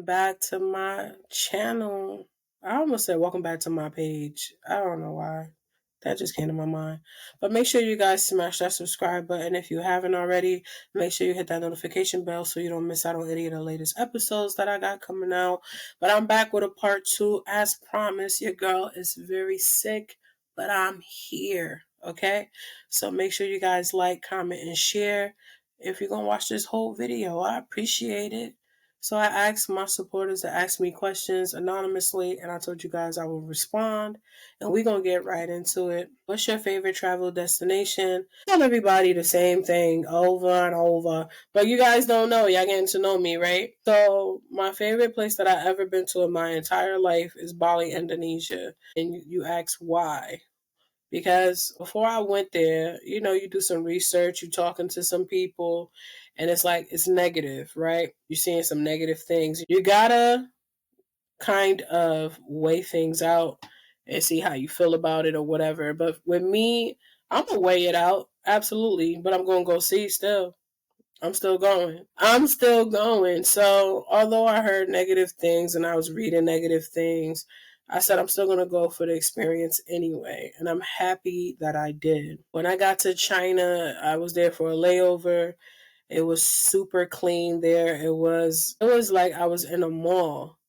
welcome back to my channel. I almost said welcome back to my page. I don't know why. That just came to my mind. But make sure you guys smash that subscribe button if you haven't already. Make sure you hit that notification bell so you don't miss out on any of the latest episodes that I got coming out. But I'm back with a part 2. As promised, your girl is very sick, but I'm here. Okay? So make sure you guys like, comment, and share. If you're going to watch this whole video, I appreciate it. So I asked my supporters to ask me questions anonymously, and I told you guys I will respond, and we're going to get right into it. What's your favorite travel destination? Tell everybody the same thing over and over, but you guys don't know. Y'all getting to know me, right? So my favorite place that I ever been to in my entire life is Bali, Indonesia. And you ask why? Because before I went there, you do some research, you talking to some people, and it's like it's negative, right? You're seeing some negative things. You gotta kind of weigh things out and see how you feel about it or whatever. But with me, I'm gonna weigh it out, absolutely, but I'm gonna go see still. I'm still going. I'm still going. So, although I heard negative things and I was reading negative things, I said I'm still going to go for the experience anyway. And I'm happy that I did. When I got to China, I was there for a layover. It was super clean there. It was like I was in a mall.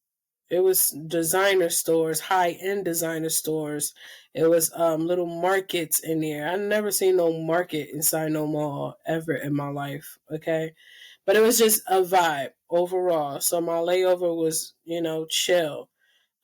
It was designer stores, high-end designer stores. It was little markets in there. I never seen no market inside no mall ever in my life, okay? But it was just a vibe overall. So my layover was, chill.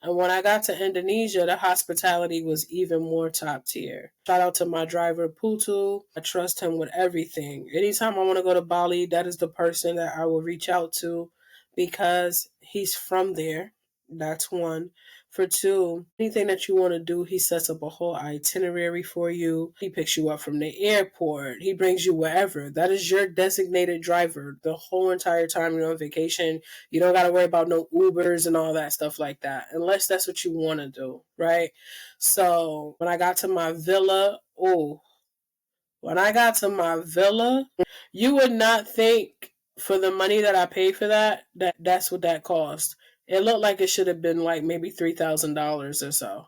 And when I got to Indonesia, the hospitality was even more top tier. Shout out to my driver, Putu. I trust him with everything. Anytime I want to go to Bali, that is the person that I will reach out to because he's from there. That's one. For two, anything that you want to do, he sets up a whole itinerary for you. He picks you up from the airport. He brings you wherever. That is your designated driver the whole entire time you're on vacation. You don't got to worry about no Ubers and all that stuff like that, unless that's what you want to do, right? So when I got to my villa, you would not think for the money that I paid for that's what that cost. It looked like it should have been like maybe $3,000 or so.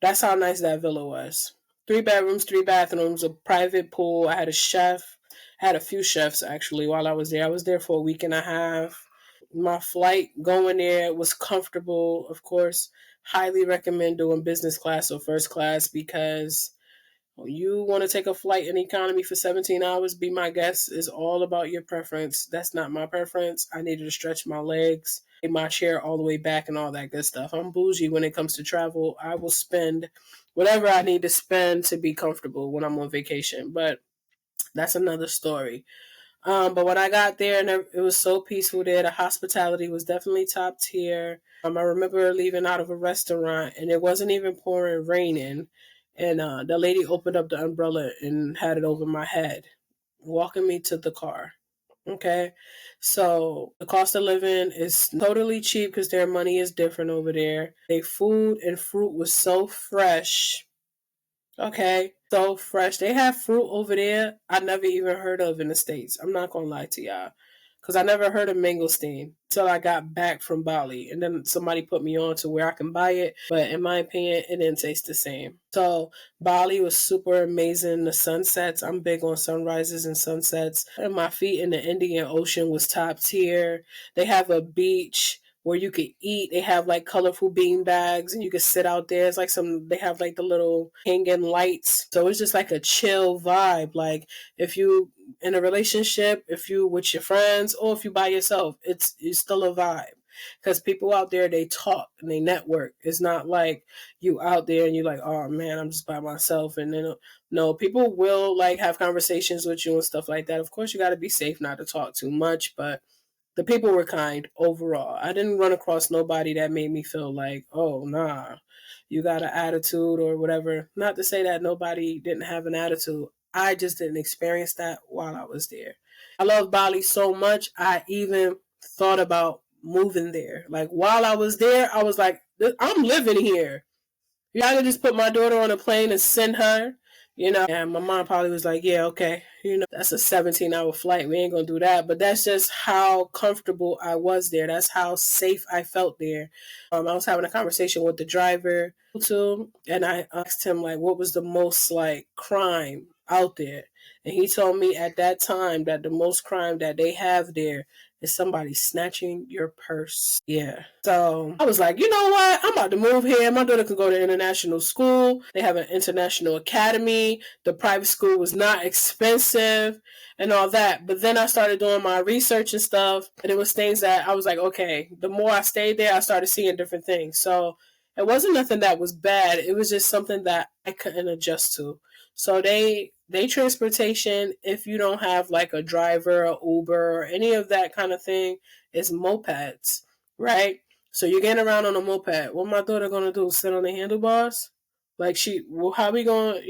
That's how nice that villa was. 3 bedrooms, 3 bathrooms, a private pool. I had a chef. I had a few chefs actually while I was there. I was there for a week and a half. My flight going there was comfortable, of course. Highly recommend doing business class or first class because you want to take a flight in economy for 17 hours, be my guest. Is all about your preference. That's not my preference. I needed to stretch my legs, my chair all the way back and all that good stuff. I'm bougie when it comes to travel. I will spend whatever I need to spend to be comfortable when I'm on vacation. But that's another story. But when I got there, and it was so peaceful there, the hospitality was definitely top tier. I remember leaving out of a restaurant, and it wasn't even pouring raining, and the lady opened up the umbrella and had it over my head, walking me to the car. Okay, so the cost of living is totally cheap because their money is different over there. Their food and fruit was so fresh. Okay, so fresh. They have fruit over there I never even heard of in the States. I'm not gonna lie to y'all. Because I never heard of mangosteen until I got back from Bali. And then somebody put me on to where I can buy it. But in my opinion, it didn't taste the same. So Bali was super amazing. The sunsets, I'm big on sunrises and sunsets. And my feet in the Indian Ocean was top tier. They have a beach where you could eat. They have like colorful bean bags and you could sit out there. It's like they have like the little hanging lights. So it's just like a chill vibe. Like if you in a relationship, if you with your friends or if you by yourself, it's still a vibe. Because people out there, they talk and they network. It's not like you out there and you're like, oh man, I'm just by myself. And then no, people will like have conversations with you and stuff like that. Of course, you got to be safe not to talk too much, but the people were kind overall. I didn't run across nobody that made me feel like, oh, nah, you got an attitude or whatever. Not to say that nobody didn't have an attitude. I just didn't experience that while I was there. I love Bali so much, I even thought about moving there. Like while I was there, I was like, I'm living here. Y'all could just put my daughter on a plane and send her. And my mom probably was like, yeah, okay, that's a 17-hour flight. We ain't gonna do that. But that's just how comfortable I was there. That's how safe I felt there. I was having a conversation with the driver too, and I asked him like, what was the most like crime out there? And he told me at that time that the most crime that they have there is somebody snatching your purse. Yeah. So I was like, you know what? I'm about to move here. My daughter could go to international school. They have an international academy. The private school was not expensive and all that. But then I started doing my research and stuff, and it was things that I was like, okay, the more I stayed there, I started seeing different things. So it wasn't nothing that was bad. It was just something that I couldn't adjust to. So they transportation, if you don't have like a driver or Uber or any of that kind of thing, is mopeds, right? So you're getting around on a moped. What my daughter gonna do? Sit on the handlebars? Like how we going?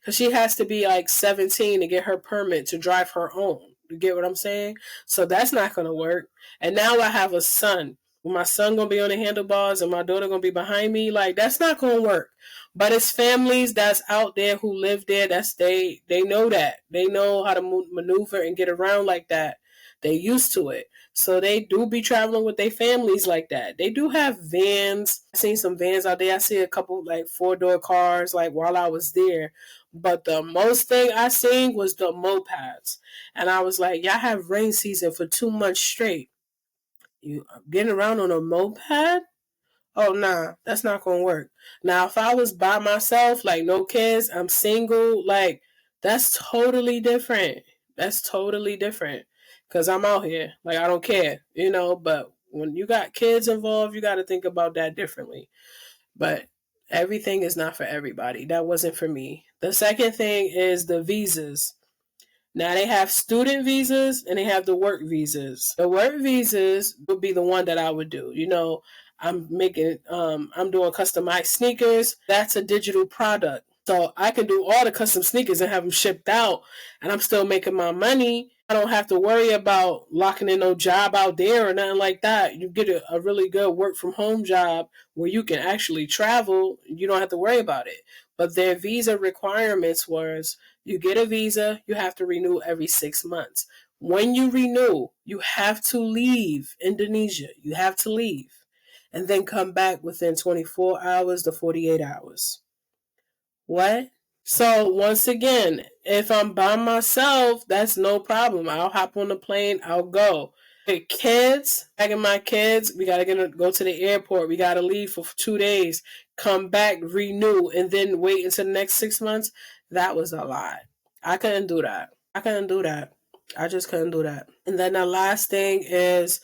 Because she has to be like 17 to get her permit to drive her own. You get what I'm saying? So that's not gonna work. And now I have a son. My son gonna be on the handlebars and my daughter gonna be behind me. Like that's not gonna work. But it's families that's out there who live there. They know that. They know how to maneuver and get around like that. They used to it. So they do be traveling with their families like that. They do have vans. I seen some vans out there. I see a couple like 4-door cars like while I was there. But the most thing I seen was the mopeds. And I was like, y'all have rain season for 2 months straight. You getting around on a moped? Oh nah, that's not gonna work. Now if I was by myself, like no kids, I'm single, like that's totally different. That's totally different. Cause I'm out here. Like I don't care. But when you got kids involved, you gotta think about that differently. But everything is not for everybody. That wasn't for me. The second thing is the visas. Now they have student visas and they have the work visas. The work visas would be the one that I would do. I'm doing customized sneakers. That's a digital product. So I can do all the custom sneakers and have them shipped out and I'm still making my money. I don't have to worry about locking in no job out there or nothing like that. You get a really good work from home job where you can actually travel. You don't have to worry about it. But their visa requirements was you get a visa, you have to renew every 6 months. When you renew, you have to leave Indonesia. You have to leave and then come back within 24 hours to 48 hours. What? So once again, if I'm by myself, that's no problem. I'll hop on the plane, I'll go. With kids, packing my kids, we gotta go to the airport. We gotta leave for 2 days, come back, renew, and then wait until the next 6 months. That was a lot. I couldn't do that. I just couldn't do that. And then the last thing is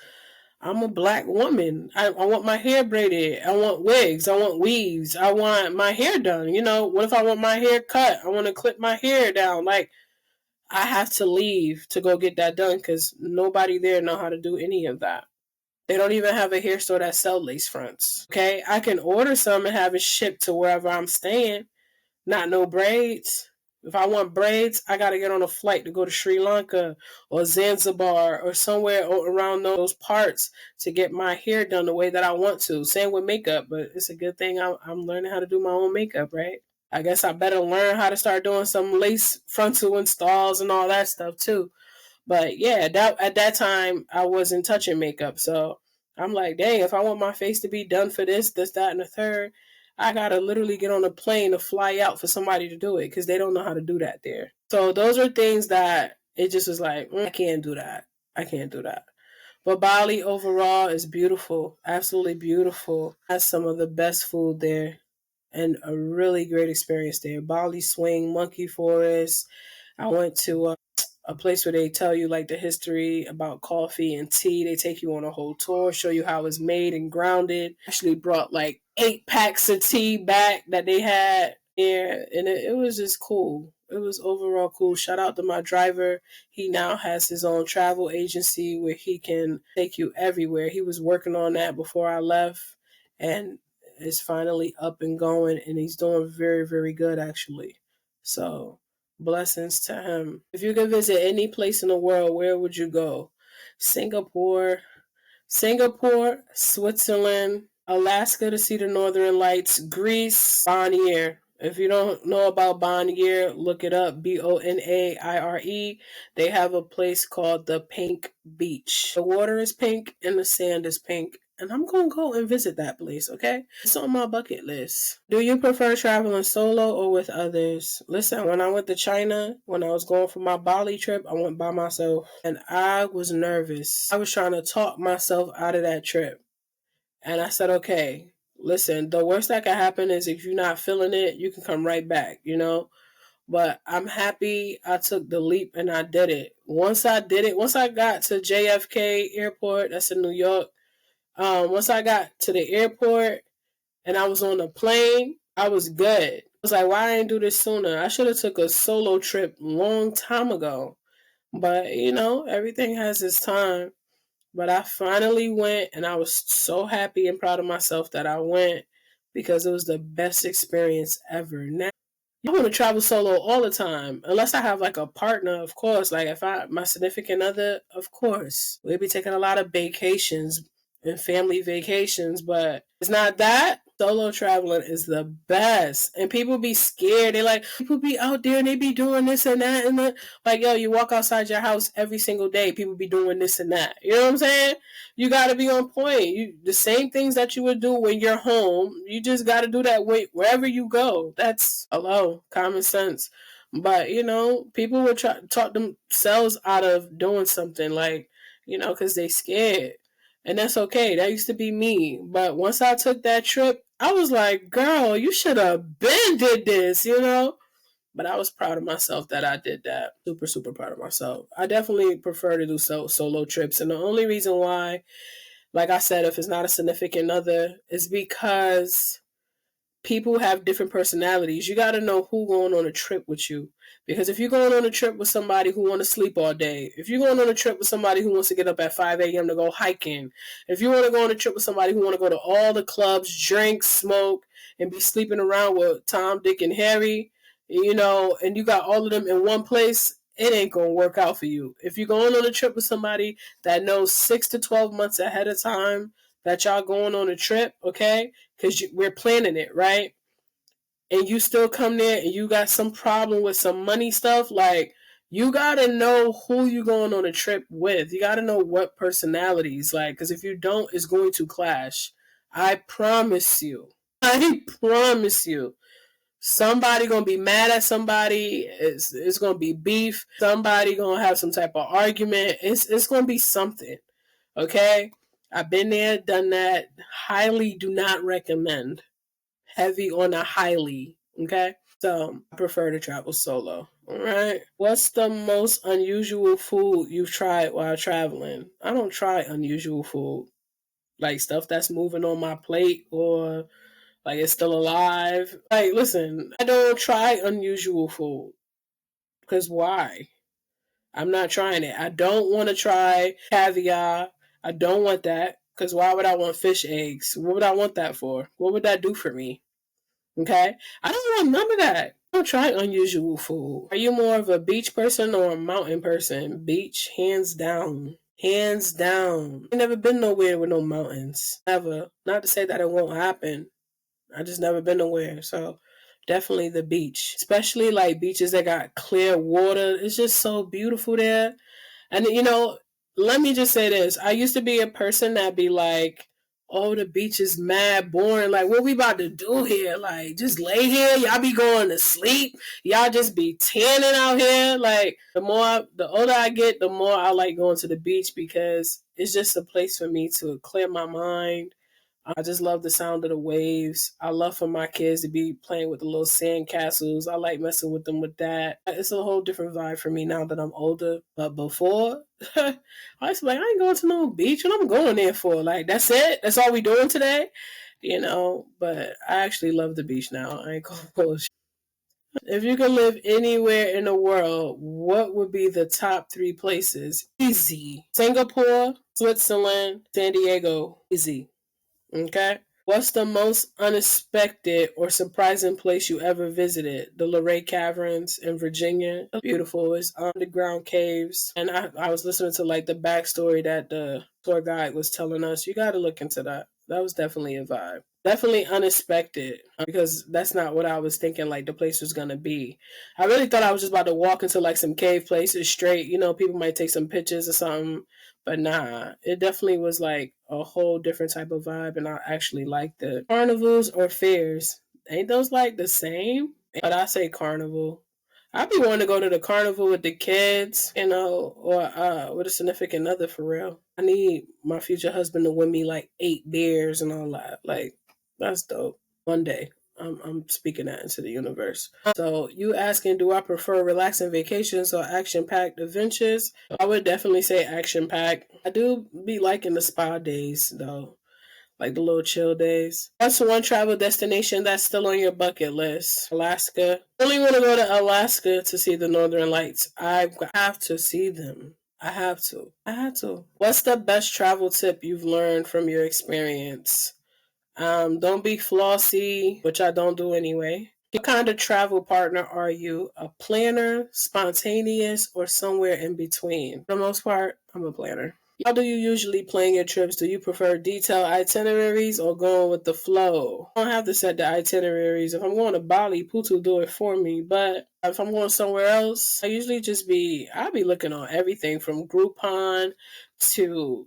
I'm a black woman. I want my hair braided. I want wigs. I want weaves. I want my hair done. What if I want my hair cut? I want to clip my hair down. Like, I have to leave to go get that done because nobody there know how to do any of that. They don't even have a hair store that sell lace fronts. Okay, I can order some and have it shipped to wherever I'm staying. Not no braids. If I want braids, I gotta get on a flight to go to Sri Lanka or Zanzibar or somewhere around those parts to get my hair done the way that I want to. Same with makeup, but it's a good thing I'm learning how to do my own makeup, right? I guess I better learn how to start doing some lace frontal installs and all that stuff too. But yeah, at that time I wasn't touching makeup, so I'm like, dang, if I want my face to be done for this, that, and the third, I gotta literally get on a plane to fly out for somebody to do it because they don't know how to do that there. So those are things that it just was like, I can't do that. I can't do that. But Bali overall is beautiful, absolutely beautiful. Has some of the best food there and a really great experience there. Bali Swing, Monkey Forest. I went to a place where they tell you like the history about coffee and tea. They take you on a whole tour, show you how it's made and grounded. Actually brought like 8 packs of tea back that they had there, and it was just cool. It was overall cool. Shout out to my driver. He now has his own travel agency where he can take you everywhere. He was working on that before I left, and it's finally up and going, and he's doing very, very good actually. So blessings to him. If you could visit any place in the world, where would you go? Singapore, Switzerland, Alaska to see the Northern Lights, Greece, Bonaire. If you don't know about Bonaire, look it up. Bonaire. They have a place called the Pink Beach. The water is pink and the sand is pink. And I'm going to go and visit that place, okay? It's on my bucket list. Do you prefer traveling solo or with others? Listen, when I went to China, when I was going for my Bali trip, I went by myself. And I was nervous. I was trying to talk myself out of that trip. And I said, okay, listen, the worst that can happen is if you're not feeling it, you can come right back, you know? But I'm happy I took the leap and I did it. Once I got to JFK Airport, that's in New York, once I got to the airport and I was on the plane, I was good. I was like, why I didn't do this sooner? I should have took a solo trip long time ago. But, you know, everything has its time. But I finally went and I was so happy and proud of myself that I went because it was the best experience ever. Now, I want to travel solo all the time, unless I have like a partner, of course. Like if my significant other, of course. We'll be taking a lot of vacations and family vacations, but it's not that. Solo traveling is the best. And people be scared. They like, people be out there and they be doing this and that and that. Like, yo, you walk outside your house every single day, people be doing this and that. You know what I'm saying? You gotta be on point. The same things that you would do when you're home, you just gotta do that wherever you go. That's common sense. But you know, people would try talk themselves out of doing something like, you know, because they scared. And that's okay. That used to be me. But once I took that trip, I was like, girl, you should have been did this, you know? But I was proud of myself that I did that. Super, super proud of myself. I definitely prefer to do solo trips. And the only reason why, like I said, if it's not a significant other, is because people have different personalities. You got to know who going on a trip with you. Because if you're going on a trip with somebody who want to sleep all day, if you're going on a trip with somebody who wants to get up at 5 a.m. to go hiking, if you want to go on a trip with somebody who want to go to all the clubs, drink, smoke, and be sleeping around with Tom, Dick, and Harry, you know, and you got all of them in one place, it ain't going to work out for you. If you're going on a trip with somebody that knows 6 to 12 months ahead of time that y'all going on a trip, okay? Because we're planning it, right? And you still come there and you got some problem with some money stuff, like, you got to know who you going on a trip with. You got to know what personalities, like, because if you don't, it's going to clash. I promise you. I promise you. Somebody gonna be mad at somebody. It's gonna be beef. Somebody gonna have some type of argument. It's gonna be something. Okay? I've been there, done that. Highly do not recommend. Heavy on a highly. Okay? So I prefer to travel solo. Alright. What's the most unusual food you've tried while traveling? I don't try unusual food. Like stuff that's moving on my plate or like it's still alive. Like, listen, I don't try unusual food. Because why? I'm not trying it. I don't want to try caviar. I don't want that. Because why would I want fish eggs? What would I want that for? What would that do for me? Okay? I don't want none of that. I don't try unusual food. Are you more of a beach person or a mountain person? Beach, hands down. Hands down. I've never been nowhere with no mountains. Never. Not to say that it won't happen. I just never been nowhere. So definitely the beach. Especially like beaches that got clear water. It's just so beautiful there. And you know, let me just say this. I used to be a person that be like, oh, the beach is mad boring. Like, what we about to do here? Like, just lay here. Y'all be going to sleep. Y'all just be tanning out here. Like, the older I get, the more I like going to the beach because it's just a place for me to clear my mind. I just love the sound of the waves. I love for my kids to be playing with the little sand castles. I like messing with them with that. It's a whole different vibe for me now that I'm older. But before, I was like, I ain't going to no beach. What I'm going there for? Like, that's it? That's all we doing today? You know, but I actually love the beach now. I ain't going to bullshit. If you could live anywhere in the world, what would be the top 3 places? Easy. Singapore, Switzerland, San Diego. Easy. Okay. What's the most unexpected or surprising place you ever visited? The Luray Caverns in Virginia. It's beautiful. It's underground caves. And I was listening to like the backstory that the tour guide was telling us. You got to look into that. That was definitely a vibe. Definitely unexpected because that's not what I was thinking like the place was gonna be. I really thought I was just about to walk into like some cave places straight, people might take some pictures or something. But nah, it definitely was like a whole different type of vibe and I actually liked it. Carnivals or fairs. Ain't those like the same? But I say carnival. I'd be wanting to go to the carnival with the kids, or with a significant other for real. I need my future husband to win me like 8 beers and all that. Like, that's dope. One day, I'm speaking that into the universe. So, you asking, do I prefer relaxing vacations or action packed adventures? I would definitely say action packed. I do be liking the spa days though, like the little chill days. What's one travel destination that's still on your bucket list? Alaska. I only want to go to Alaska to see the Northern Lights. I have to see them. I have to. I have to. What's the best travel tip you've learned from your experience? Don't be flossy, which I don't do anyway. What kind of travel partner are you? A planner, spontaneous, or somewhere in between? For the most part, I'm a planner. How do you usually plan your trips? Do you prefer detailed itineraries or going with the flow? I don't have to set the itineraries. If I'm going to Bali, Putu do it for me. But if I'm going somewhere else, I'll be looking on everything from Groupon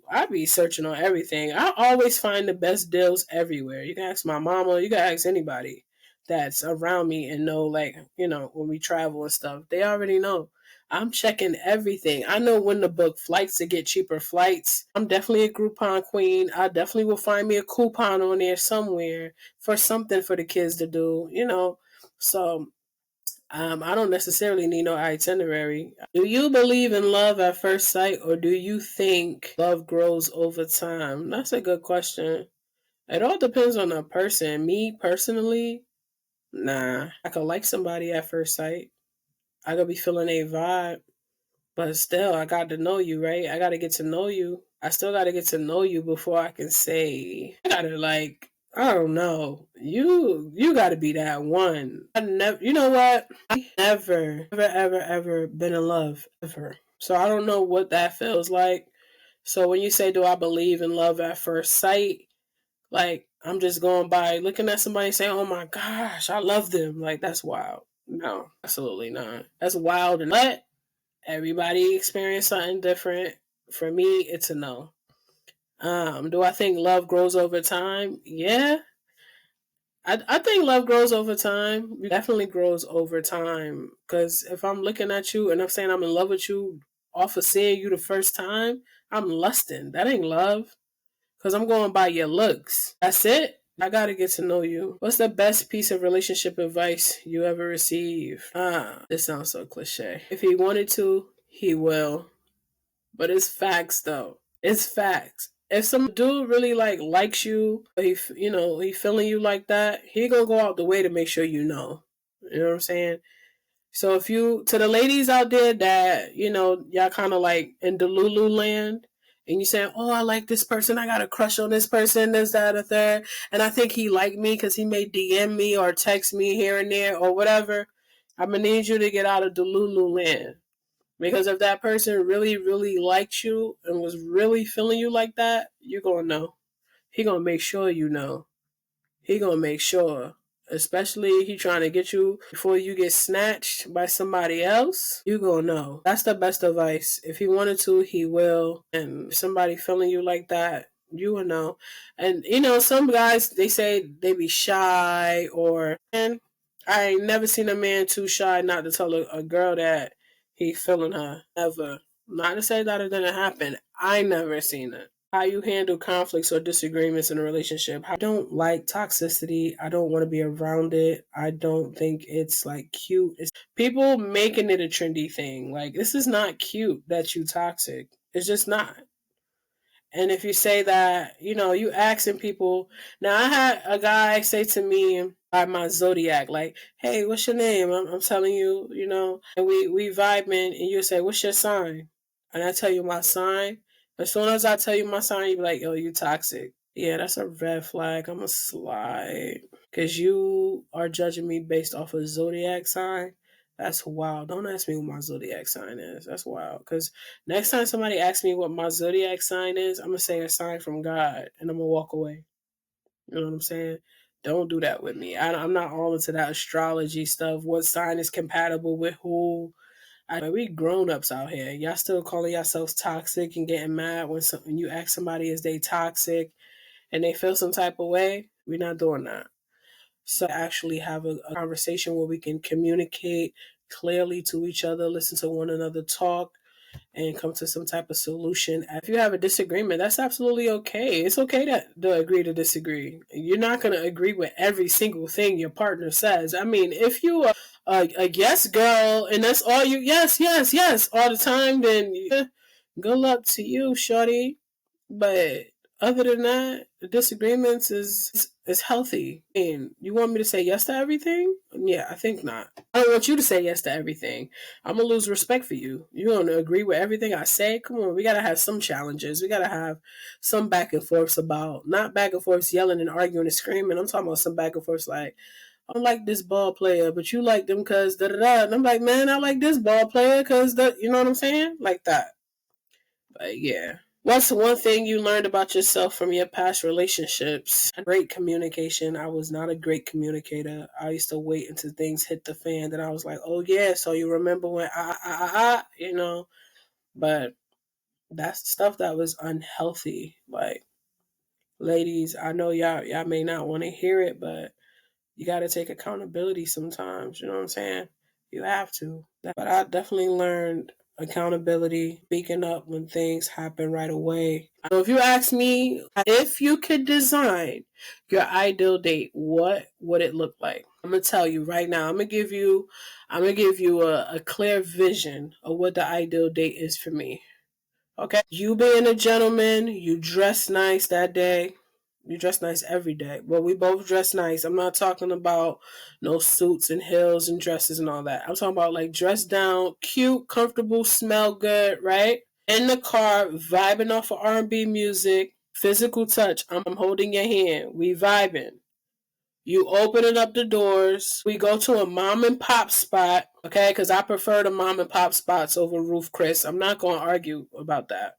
I'll be searching on everything. I always find the best deals everywhere. You can ask my mama, you can ask anybody that's around me and know, like, when we travel and stuff, they already know. I'm checking everything. I know when to book flights to get cheaper flights. I'm definitely a Groupon queen. I definitely will find me a coupon on there somewhere for something for the kids to do. So I don't necessarily need no itinerary. Do you believe in love at first sight or do you think love grows over time? That's a good question. It all depends on the person. Me personally, nah. I could like somebody at first sight. I could be feeling a vibe. But still, I got to know you, right? I got to get to know you. I still got to get to know you before I can say. I gotta like. I don't know. You got to be that one. I never. You know what? I never, ever been in love ever. So I don't know what that feels like. So when you say, "Do I believe in love at first sight?" Like I'm just going by looking at somebody saying, "Oh my gosh, I love them." Like that's wild. No, absolutely not. That's wild and what? Everybody experience something different. For me, it's a no. Do I think love grows over time? Yeah. I think love grows over time. It definitely grows over time. Because if I'm looking at you and I'm saying I'm in love with you off of seeing you the first time, I'm lusting. That ain't love. Because I'm going by your looks. That's it. I gotta get to know you. What's the best piece of relationship advice you ever received? This sounds so cliche. If he wanted to, he will. But it's facts though. It's facts. If some dude really likes you, he feeling you like that, he gonna go out the way to make sure you know. You know what I'm saying? So if you to the ladies out there that y'all kind of like in Delulu land, and you saying, "Oh, I like this person. I got a crush on this person. This, that, or third, and I think he like me because he may DM me or text me here and there or whatever." I'm gonna need you to get out of Delulu land. Because if that person really, really liked you and was really feeling you like that, you're gonna know. He gonna make sure you know. He gonna make sure. Especially if he trying to get you before you get snatched by somebody else, you gonna know. That's the best advice. If he wanted to, he will. And if somebody feeling you like that, you will know. And some guys they say they be shy and I ain't never seen a man too shy not to tell a girl that he feeling her. Ever. Not to say that it didn't happen. I never seen it. How you handle conflicts or disagreements in a relationship. I don't like toxicity. I don't want to be around it. I don't think it's like cute. It's people making it a trendy thing. Like this is not cute that you toxic. It's just not. And if you say that, you asking people. Now, I had a guy say to me by my zodiac, like, "Hey, what's your name?" I'm telling you, and we vibing, and you say, "What's your sign?" And I tell you my sign. As soon as I tell you my sign, you be like, "Yo, you toxic." Yeah, that's a red flag. I'm a slide because you are judging me based off a zodiac sign. That's wild. Don't ask me what my zodiac sign is. That's wild. Because next time somebody asks me what my zodiac sign is, I'm going to say a sign from God and I'm going to walk away. You know what I'm saying? Don't do that with me. I'm not all into that astrology stuff. What sign is compatible with who? We grown ups out here. Y'all still calling yourselves toxic and getting mad when you ask somebody is they toxic and they feel some type of way. We're not doing that. So actually have a conversation where we can communicate clearly to each other, listen to one another talk, and come to some type of solution. If you have a disagreement, that's absolutely okay. It's okay to agree to disagree. You're not going to agree with every single thing your partner says. I mean, if you are a yes girl and that's all you, yes, yes, yes, all the time, then good luck to you, shorty. But other than that, the disagreements is healthy. And you want me to say yes to everything? Yeah, I think not. I don't want you to say yes to everything. I'm gonna lose respect for you. You don't agree with everything I say? Come on, we gotta have some challenges. We gotta have some back and forths about not back and forths yelling and arguing and screaming. I'm talking about some back and forths like I don't like this ball player, but you like them because da da da. And I'm like, man, I like this ball player because you know what I'm saying? Like that. But yeah. What's one thing you learned about yourself from your past relationships? Great communication. I was not a great communicator. I used to wait until things hit the fan. Then I was like, oh, yeah, so you remember when you know? But that's stuff that was unhealthy. Like, ladies, I know y'all may not want to hear it, but you got to take accountability sometimes. You know what I'm saying? You have to. But I definitely learned accountability, speaking up when things happen right away. So if you ask me if you could design your ideal date, what would it look like? I'm gonna tell you right now. I'm gonna give you a clear vision of what the ideal date is for me. Okay? You being a gentleman, you dress nice that day. You dress nice every day. Well, we both dress nice. I'm not talking about no suits and heels and dresses and all that. I'm talking about like dress down, cute, comfortable, smell good, right? In the car, vibing off of R&B music, physical touch. I'm holding your hand. We vibing. You opening up the doors. We go to a mom and pop spot, okay? Because I prefer the mom and pop spots over Ruth Chris. I'm not going to argue about that.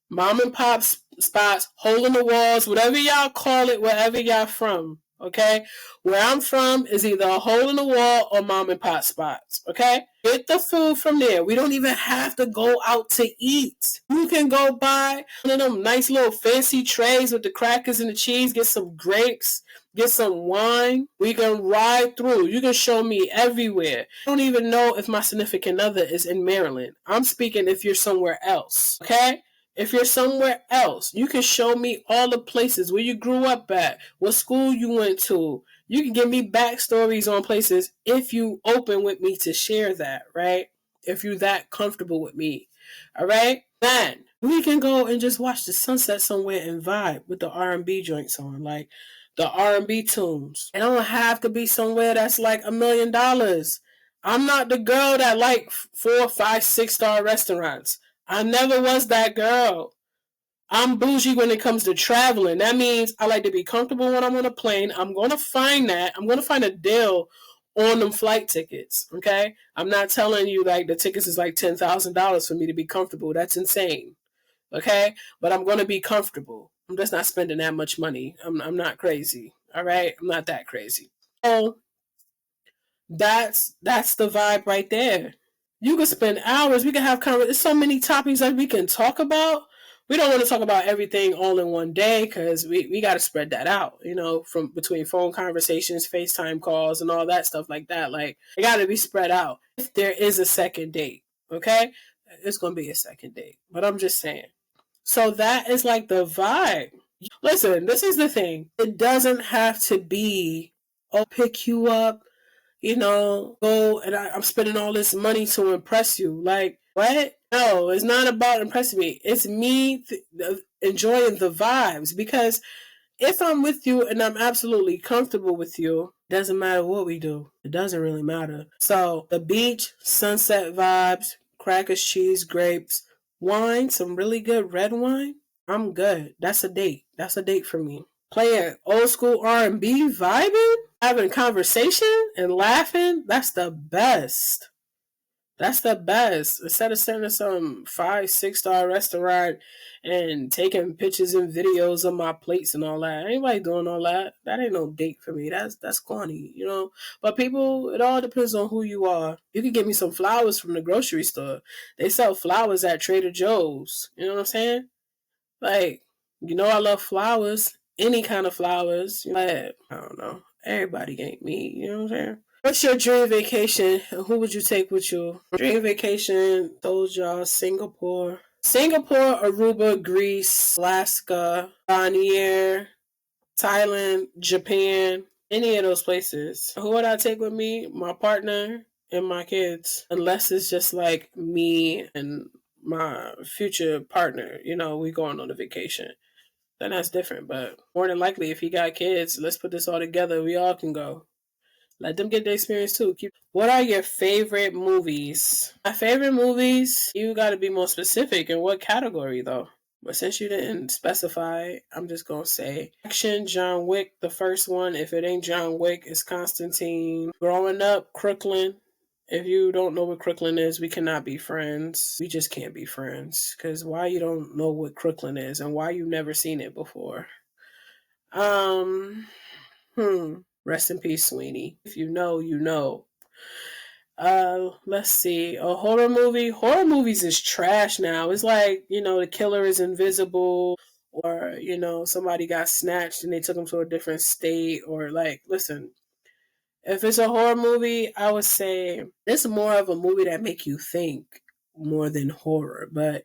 Mom and pop spots, hole in the walls, whatever y'all call it, wherever y'all from. Okay, where I'm from is either a hole in the wall or mom and pop spots. Okay, get the food from there. We don't even have to go out to eat. You can go buy one of them nice little fancy trays with the crackers and the cheese. Get some grapes. Get some wine. We can ride through. You can show me everywhere. I don't even know if my significant other is in Maryland. I'm speaking if you're somewhere else. Okay? If you're somewhere else, you can show me all the places where you grew up at, what school you went to. You can give me backstories on places if you open with me to share that, right? If you're that comfortable with me, all right? Then we can go and just watch the sunset somewhere and vibe with the R&B joints on, like the R&B tunes. It don't have to be somewhere that's like $1,000,000. I'm not the girl that like 4, 5, 6-star restaurants. I never was that girl. I'm bougie when it comes to traveling. That means I like to be comfortable when I'm on a plane. I'm going to find that. I'm going to find a deal on them flight tickets. Okay? I'm not telling you like the tickets is like $10,000 for me to be comfortable. That's insane. Okay? But I'm going to be comfortable. I'm just not spending that much money. I'm not crazy. All right? I'm not that crazy. So that's the vibe right there. You could spend hours. We can have there's so many topics that we can talk about. We don't want to talk about everything all in one day because we got to spread that out, you know, from between phone conversations, FaceTime calls, and all that stuff like that. Like, it got to be spread out. If there is a second date, okay? It's going to be a second date. But I'm just saying. So that is like the vibe. Listen, this is the thing. It doesn't have to be, I'll pick you up, you know, go and I'm spending all this money to impress you. Like, what? No, it's not about impressing me. It's me enjoying the vibes. Because if I'm with you and I'm absolutely comfortable with you, it doesn't matter what we do. It doesn't really matter. So, the beach, sunset vibes, crackers, cheese, grapes, wine, some really good red wine. I'm good. That's a date. That's a date for me. Playing old school R&B, vibing, having conversation and laughing. That's the best. That's the best. Instead of sitting in some 5, 6 star restaurant and taking pictures and videos of my plates and all that. Anybody doing all that? That ain't no date for me. That's corny, you know. But people, it all depends on who you are. You can get me some flowers from the grocery store. They sell flowers at Trader Joe's. You know what I'm saying? Like, I love flowers. Any kind of flowers. But I don't know. Everybody ain't me. You know what I'm saying? What's your dream vacation? Who would you take with you? Dream vacation, told y'all, Singapore. Singapore, Aruba, Greece, Alaska, Bonnier, Thailand, Japan, any of those places. Who would I take with me? My partner and my kids. Unless it's just like me and my future partner, we going on a vacation. Then that's different. But more than likely, if he got kids, let's put this all together. We all can go. Let them get the experience too. What are your favorite movies? My favorite movies, you got to be more specific. In what category though? But since you didn't specify, I'm just going to say action, John Wick, the first one. If it ain't John Wick, it's Constantine. Growing up, Crooklyn. If you don't know what Crooklyn is, we cannot be friends. We just can't be friends. Because why you don't know what Crooklyn is and why you never seen it before? Um, Rest in peace, Sweeney. If you know, you know. Let's see. A horror movie. Horror movies is trash now. It's like, the killer is invisible, or, somebody got snatched and they took them to a different state, or like, listen, if it's a horror movie, I would say it's more of a movie that make you think more than horror. But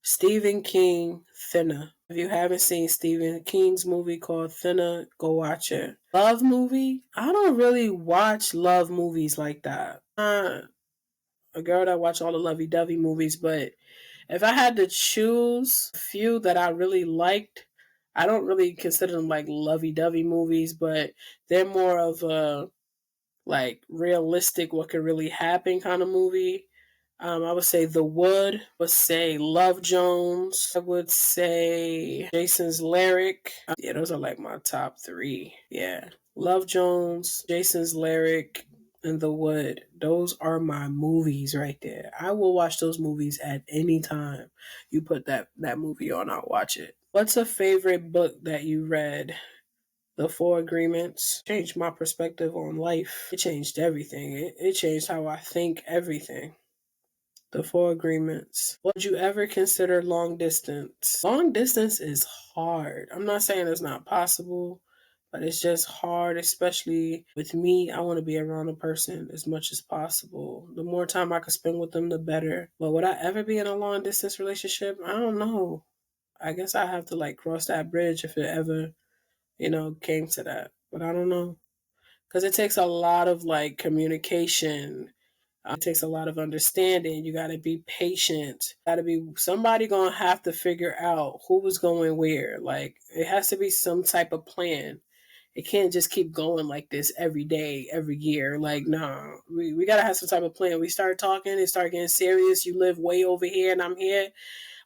Stephen King, Thinner. If you haven't seen Stephen King's movie called Thinner, go watch it. Love movie? I don't really watch love movies like that. A girl that watch all the lovey-dovey movies, but if I had to choose a few that I really liked, I don't really consider them like lovey-dovey movies, but they're more of a like realistic, what could really happen kind of movie. I would say The Wood. I would say Love Jones. I would say Jason's Lyric. Yeah, those are like my top three. Yeah. Love Jones, Jason's Lyric, and The Wood. Those are my movies right there. I will watch those movies at any time. You put that movie on, I'll watch it. What's a favorite book that you read? The Four Agreements changed my perspective on life. It changed everything. It changed how I think everything. The Four Agreements. Would you ever consider long distance? Long distance is hard. I'm not saying it's not possible, but it's just hard, especially with me. I want to be around a person as much as possible. The more time I can spend with them, the better. But would I ever be in a long distance relationship? I don't know. I guess I have to like cross that bridge if it ever, came to that. But I don't know. Because it takes a lot of like communication. It takes a lot of understanding. You got to be patient. Got to be somebody going to have to figure out who was going where. Like it has to be some type of plan. It can't just keep going like this every day, every year. Like, nah, we got to have some type of plan. We start talking and start getting serious. You live way over here and I'm here.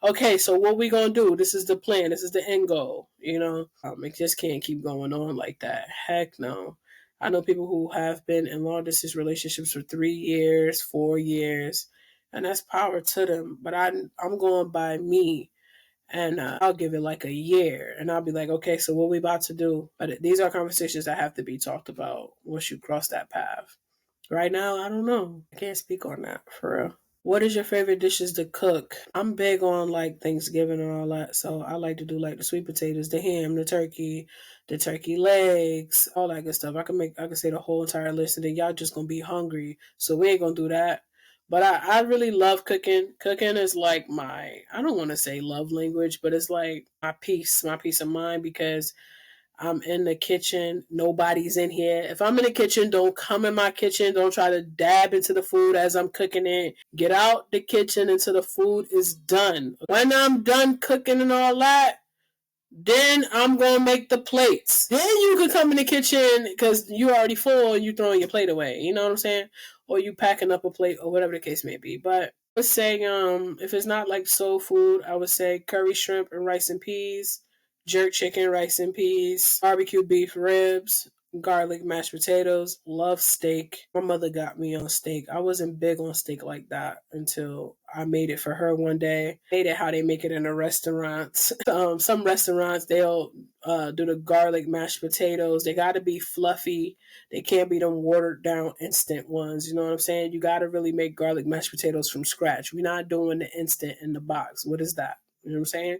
Okay, so what we gonna do? This is the plan. This is the end goal. It just can't keep going on like that. Heck no. I know people who have been in long distance relationships for 3 years, 4 years, and that's power to them. But I'm going by me, and I'll give it like a year, and I'll be like, okay, so what we about to do? But these are conversations that have to be talked about once you cross that path. Right now, I don't know. I can't speak on that for real. What is your favorite dishes to cook? I'm big on like Thanksgiving and all that, so I like to do like the sweet potatoes, the ham, the turkey legs, all that good stuff. I can say the whole entire list, and then y'all just gonna be hungry, so we ain't gonna do that. But I really love cooking. Cooking is like I don't want to say love language, but it's like my peace of mind because I'm in the kitchen. Nobody's in here. If I'm in the kitchen, don't come in my kitchen. Don't try to dab into the food as I'm cooking it. Get out the kitchen until the food is done. When I'm done cooking and all that, then I'm going to make the plates. Then you can come in the kitchen because you already full and you throwing your plate away. You know what I'm saying? Or you packing up a plate or whatever the case may be. But I would say if it's not like soul food, I would say curry shrimp and rice and peas, jerk chicken, rice and peas, barbecue beef ribs, garlic mashed potatoes, love steak. My mother got me on steak. I wasn't big on steak like that until I made it for her one day. Made it how they make it in the restaurants. Some restaurants, they'll do the garlic mashed potatoes. They got to be fluffy. They can't be them watered down instant ones. You know what I'm saying? You got to really make garlic mashed potatoes from scratch. We're not doing the instant in the box. What is that? You know what I'm saying?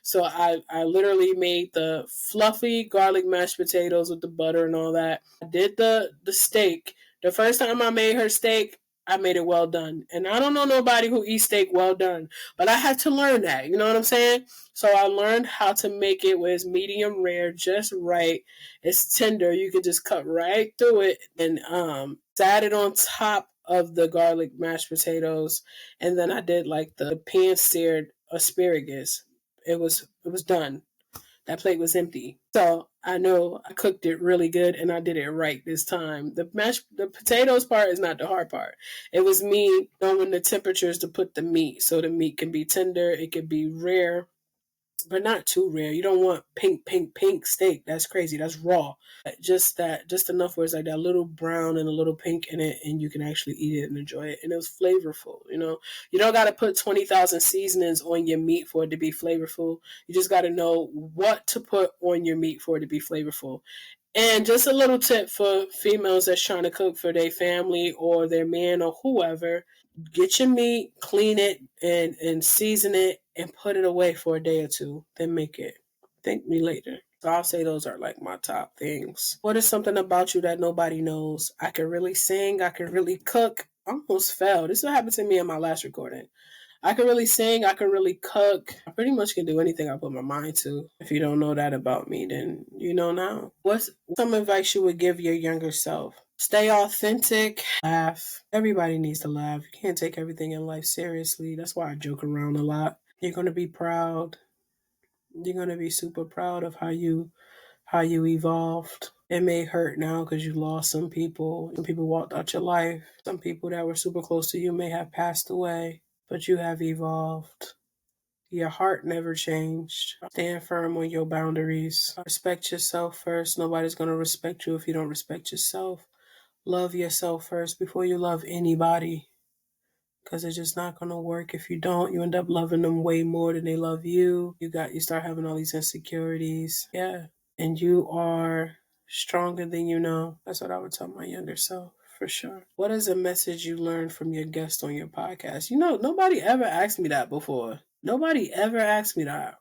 So I literally made the fluffy garlic mashed potatoes with the butter and all that. I did the steak. The first time I made her steak, I made it well done. And I don't know nobody who eats steak well done, but I had to learn that. You know what I'm saying? So I learned how to make it where it's medium rare, just right. It's tender. You can just cut right through it and add it on top of the garlic mashed potatoes. And then I did like the pan seared asparagus. It was done. That plate was empty. So I know I cooked it really good and I did it right this time. The potatoes part is not the hard part. It was me knowing the temperatures to put the meat so the meat can be tender, it can be rare, but not too rare. You don't want pink, pink, pink steak. That's crazy. That's raw. Just enough where it's like that little brown and a little pink in it, and you can actually eat it and enjoy it. And it was flavorful. You don't got to put 20,000 seasonings on your meat for it to be flavorful. You just got to know what to put on your meat for it to be flavorful. And just a little tip for females that's trying to cook for their family or their man or whoever: get your meat, clean it, and season it, and put it away for a day or two. Then make it. Thank me later. So I'll say those are like my top things. What is something about you that nobody knows? I can really sing. I can really cook. I almost fell. This is what happened to me in my last recording. I can really sing. I can really cook. I pretty much can do anything I put my mind to. If you don't know that about me, then you know now. What's some advice you would give your younger self? Stay authentic. Laugh. Everybody needs to laugh. You can't take everything in life seriously. That's why I joke around a lot. You're going to be proud. You're going to be super proud of how you evolved. It may hurt now because you lost some people. Some people walked out your life. Some people that were super close to you may have passed away, but you have evolved. Your heart never changed. Stand firm on your boundaries. Respect yourself first. Nobody's going to respect you if you don't respect yourself. Love yourself first before you love anybody, because it's just not going to work if you don't. You end up loving them way more than they love you. You start having all these insecurities. Yeah. And you are stronger than you know. That's what I would tell my younger self, for sure. What is a message you learned from your guest on your podcast? Nobody ever asked me that before. Nobody ever asked me that.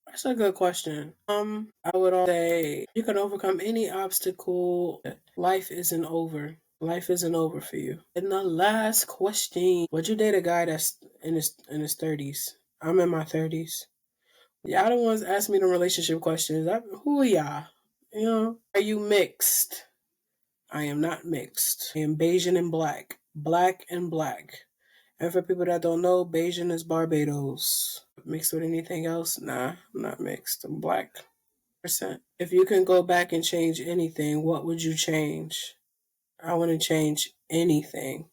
That's a good question. I would say you can overcome any obstacle. Life isn't over. Life isn't over for you. And the last question: would you date a guy that's in his 30s? I'm in my 30s. Y'all the ones ask me the relationship questions. Who are y'all? Are you mixed? I am not mixed. I am Bayesian and black. Black and black. And for people that don't know, Bayesian is Barbados. Mixed with anything else? Nah, I'm not mixed. I'm black. Percent. If you can go back and change anything, what would you change? I wouldn't change anything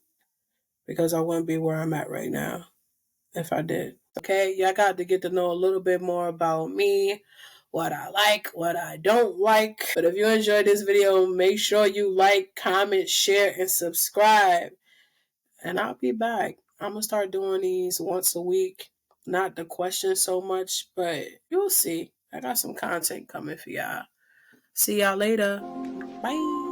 because I wouldn't be where I'm at right now if I did. Okay, y'all got to get to know a little bit more about me, what I like, what I don't like. But if you enjoyed this video, make sure you like, comment, share, and subscribe. And I'll be back. I'm going to start doing these once a week. Not the questions so much, but you'll see. I got some content coming for y'all. See y'all later. Bye.